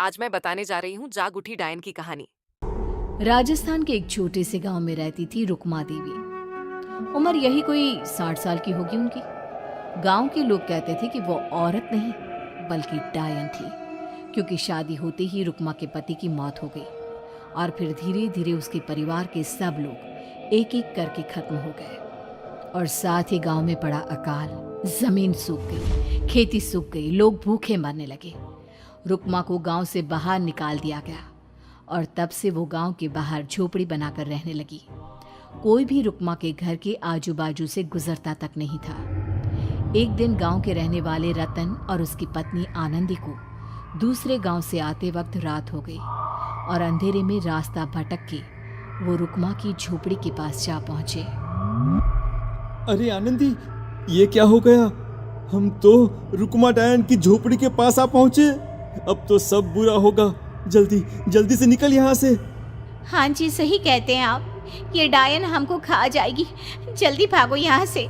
आज मैं बताने जा रही हूँ जाग उठी डायन की कहानी। राजस्थान के एक छोटे से गांव में रहती थी रुक्मा देवी। उम्र यही कोई 60 साल की होगी उनकी। गांव के लोग कहते थे कि वो औरत नहीं बल्कि डायन थी, क्योंकि शादी होते ही रुक्मा के पति की मौत हो गई और फिर धीरे धीरे उसके परिवार के सब लोग एक एक करके खत्म हो गए और साथ ही गांव में पड़ा अकाल। जमीन सूख गई, खेती सूख गई, लोग भूखे मरने लगे। रुक्मा को गांव से बाहर निकाल दिया गया और तब से वो गांव के बाहर झोपड़ी बनाकर रहने लगी। कोई भी रुक्मा के घर के आजू बाजू से गुजरता तक नहीं था। एक दिन गांव के रहने वाले रतन और उसकी पत्नी आनंदी को दूसरे गांव से आते वक्त रात हो गई और अंधेरे में रास्ता भटक के वो रुक्मा की झोपड़ी के पास जा पहुंचे। अरे आनंदी, ये क्या हो गया? हम तो रुक्मा डायन की झोपड़ी के पास आ पहुंचे। अब तो सब बुरा होगा। जल्दी जल्दी से निकल यहाँ से। हाँ जी, सही कहते हैं आप। ये डायन हमको खा जाएगी, जल्दी भागो यहाँ से।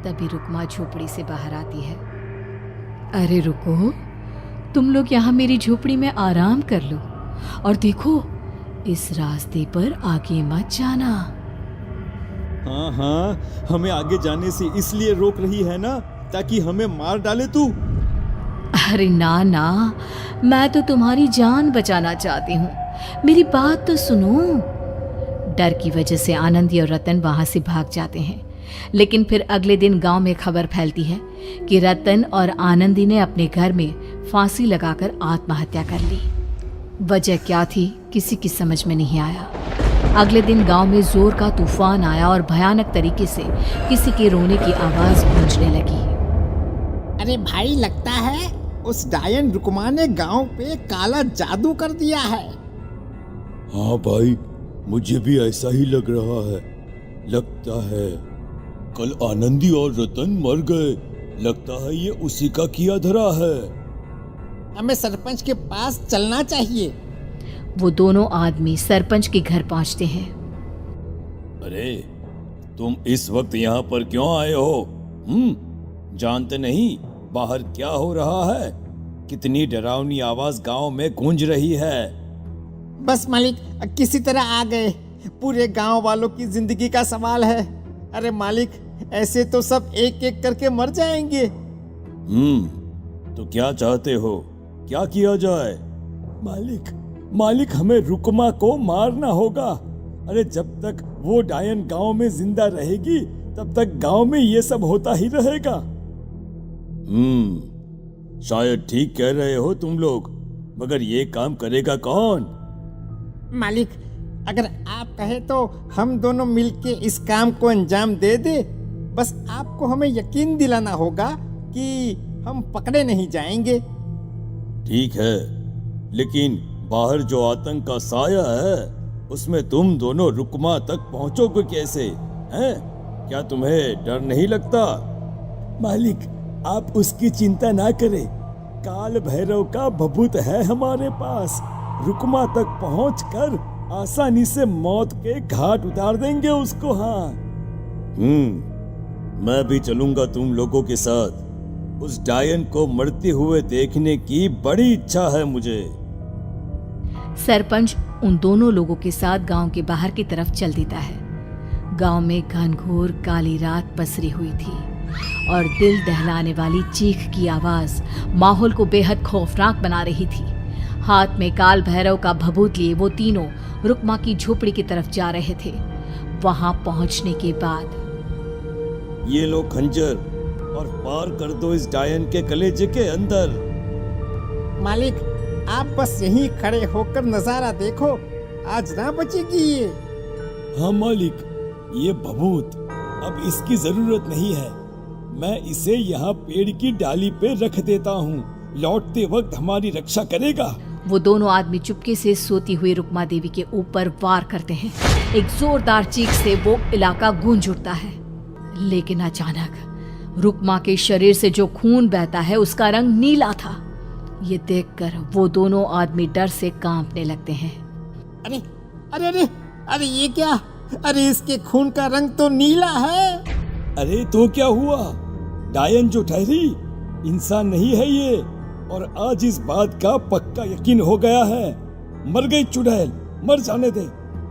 तभी रुक्मा झोपड़ी से बाहर आती है। अरे रुको, तुम लोग यहाँ मेरी झोपड़ी में आराम कर लो और देखो, इस रास्ते पर आगे मत जाना। हाँ हाँ, हमें आगे जाने से इसलिए रोक रही है ना, ताकि हमें मार डाले तू। अरे ना ना, मैं तो तुम्हारी जान बचाना चाहती हूँ, मेरी बात तो सुनो। डर की वजह से आनंदी और रतन वहां से भाग जाते हैं, लेकिन फिर अगले दिन गांव में खबर फैलती है कि रतन और आनंदी ने अपने घर में फांसी लगाकर आत्महत्या कर ली। वजह क्या थी किसी की समझ में नहीं आया। अगले दिन गांव में जोर का तूफान आया और भयानक तरीके से किसी के रोने की आवाज गूंजने लगी। अरे भाई, लगता है उस डायन रुक्मा ने गांव पे काला जादू कर दिया है। हाँ भाई, मुझे भी ऐसा ही लग रहा है। लगता है कल आनंदी और रतन मर गए। लगता है ये उसी का किया धरा है। हमें सरपंच के पास चलना चाहिए। वो दोनों आदमी सरपंच के घर पहुंचते हैं। अरे, तुम इस वक्त यहाँ पर क्यों आए हो? जानते नहीं बाहर क्या हो रहा है? कितनी डरावनी आवाज गांव में गूंज रही है। बस मालिक, किसी तरह आ गए। पूरे गांव वालों की जिंदगी का सवाल है। अरे मालिक, ऐसे तो सब एक एक करके मर जाएंगे। तो क्या चाहते हो? क्या किया जाए? मालिक, हमें रुक्मा को मारना होगा। अरे जब तक वो डायन गांव में जिंदा रहेगी, तब तक गांव में ये सब होता ही रहेगा। शायद ठीक कह रहे हो तुम लोग, मगर ये काम करेगा कौन? मालिक, अगर आप कहे तो हम दोनों मिलके इस काम को अंजाम दे दे। बस आपको हमें यकीन दिलाना होगा कि हम पकड़े नहीं जाएंगे। ठीक है, लेकिन बाहर जो आतंक का साया है, उसमें तुम दोनों रुक्मा तक पहुंचोगे कैसे? हैं? क्या तुम्हें डर नहीं लगता? मालिक, आप उसकी चिंता ना करें। काल भैरव का भभूत है हमारे पास। रुक्मा तक पहुंचकर आसानी से मौत के घाट उतार देंगे उसको। हाँ, मैं भी चलूंगा तुम लोगों के साथ। उस डायन को मरते हुए देखने की बड़ी इच्छा है मुझे। सरपंच उन दोनों लोगों के साथ गांव के बाहर की तरफ चल देता है। गांव में घनघोर काली रात पसरी हुई थी और दिल दहलाने वाली चीख की आवाज माहौल को बेहद खौफनाक बना रही थी। हाथ में काल भैरव का भभूत लिए वो तीनों रुक्मा की झोपड़ी की तरफ जा रहे थे। वहां पहुंचने के बाद, ये लो खंजर और पार कर दो इस डायन के कलेजे के अंदर। मालिक, आप बस यहीं खड़े होकर नजारा देखो, आज ना बचेगी ये। हाँ मालिक, ये भभूत अब इसकी जरूरत नहीं है। मैं इसे यहाँ पेड़ की डाली पे रख देता हूँ। लौटते वक्त हमारी रक्षा करेगा। वो दोनों आदमी चुपके से सोती हुई रुक्मा देवी के ऊपर वार करते हैं। एक जोरदार चीख से वो इलाका गूंज उठता है, लेकिन अचानक रुक्मा के शरीर से जो खून बहता है उसका रंग नीला था। ये देखकर वो दोनों आदमी डर से कांपने लगते हैं। अरे अरे अरे अरे, ये क्या? अरे इसके खून का रंग तो नीला है। अरे तो क्या हुआ? डायन जो ठहरी, इंसान नहीं है ये। और आज इस बात का पक्का यकीन हो गया है। मर गई चुड़ैल, मर जाने दे।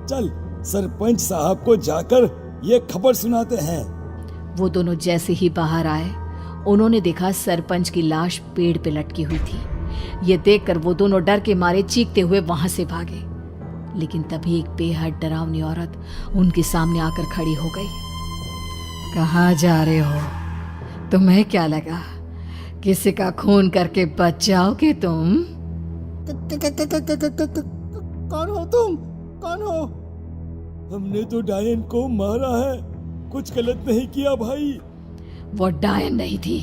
चल सरपंच साहब को जाकर ये खबर सुनाते हैं। वो दोनों जैसे ही बाहर आए, उन्होंने देखा सरपंच की लाश पेड़ पे लटकी हुई थी। ये देखकर वो दोनों डर के मारे चीखते हुए वहां से भागे, लेकिन तभी एक बेहद डरावनी औरत उनके सामने आकर खड़ी हो गई। कहाँ जा रहे हो? तुम्हें क्या लगा किसी का खून करके बच जाओगे तुम? कौन हो तुम? कौन हो? हमने तो डायन को मारा है, कुछ गलत नहीं किया भाई। वो डायन नहीं थी,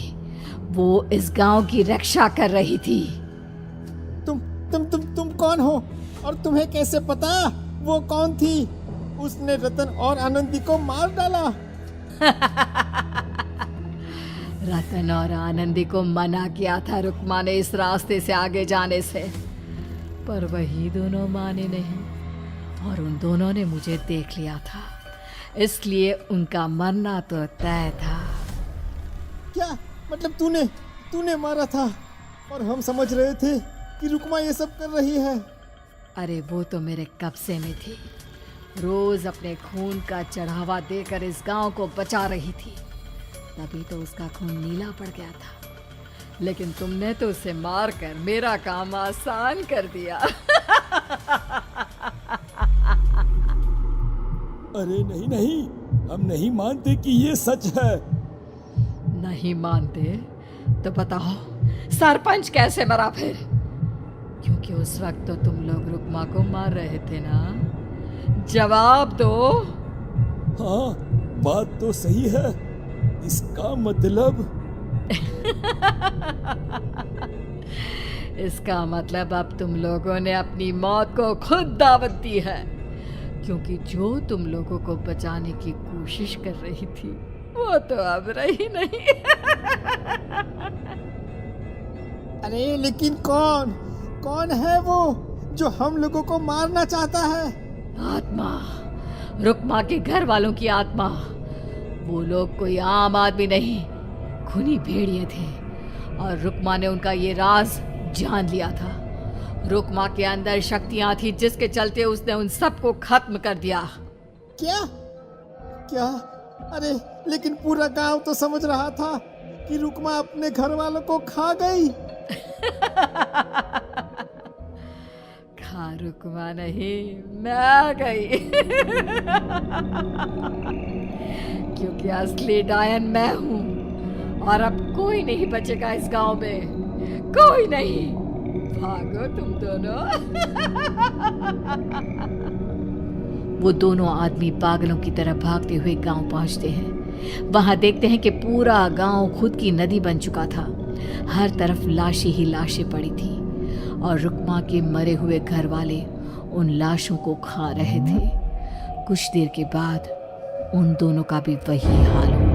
वो इस गांव की रक्षा कर रही थी। तुम कौन हो और तुम्हें कैसे पता वो कौन थी? उसने रतन और आनंदी को मार डाला। रतन और आनंदी को मना किया था रुक्मा ने इस रास्ते से आगे जाने से, पर वही दोनों माने नहीं और उन दोनों ने मुझे देख लिया था, इसलिए उनका मरना तो तय था। क्या मतलब तूने मारा था और हम समझ रहे थे कि रुक्मा ये सब कर रही है? अरे वो तो मेरे कब्जे में थी, रोज अपने खून का चढ़ावा देकर इस गांव को बचा रही थी, तभी तो उसका खून नीला पड़ गया था। लेकिन तुमने तो उसे मारकर मेरा काम आसान कर दिया। अरे नहीं नहीं, हम नहीं मानते कि ये सच है। नहीं मानते तो बताओ सरपंच कैसे मरा फिर? क्योंकि उस वक्त तो तुम लोग रुक्मा को मार रहे थे ना, जवाब दो। हाँ बात तो सही है, इसका मतलब इसका मतलब अब तुम लोगों ने अपनी मौत को खुद दावत दी है, क्योंकि जो तुम लोगों को बचाने की कोशिश कर रही थी वो तो अब रही नहीं। अरे लेकिन कौन है वो जो हम लोगों को मारना चाहता है? आत्मा, रुक्मा के घर वालों की आत्मा। वो लोग कोई आम आदमी नहीं, खूनी भेड़िए थे और रुक्मा ने उनका ये राज जान लिया था। रुक्मा के अंदर शक्तियां थी जिसके चलते उसने उन सबको खत्म कर दिया। क्या? अरे लेकिन पूरा गांव तो समझ रहा था कि रुक्मा अपने घर वालों को खा गई। खा रुक्मा नहीं, मैं आ गई। क्योंकि असली डायन मैं हूँ और अब कोई नहीं बचेगा इस गांव में, कोई नहीं। भागो तुम दोनों। वो दोनों आदमी पागलों की तरह भागते हुए गांव पहुंचते हैं। वहां देखते हैं कि पूरा गांव खुद की नदी बन चुका था। हर तरफ लाशें ही लाशें पड़ी थी और रुक्मा के मरे हुए घर वाले उन लाशों को खा रहे थे। कुछ देर के बाद उन दोनों का भी वही हाल हुआ।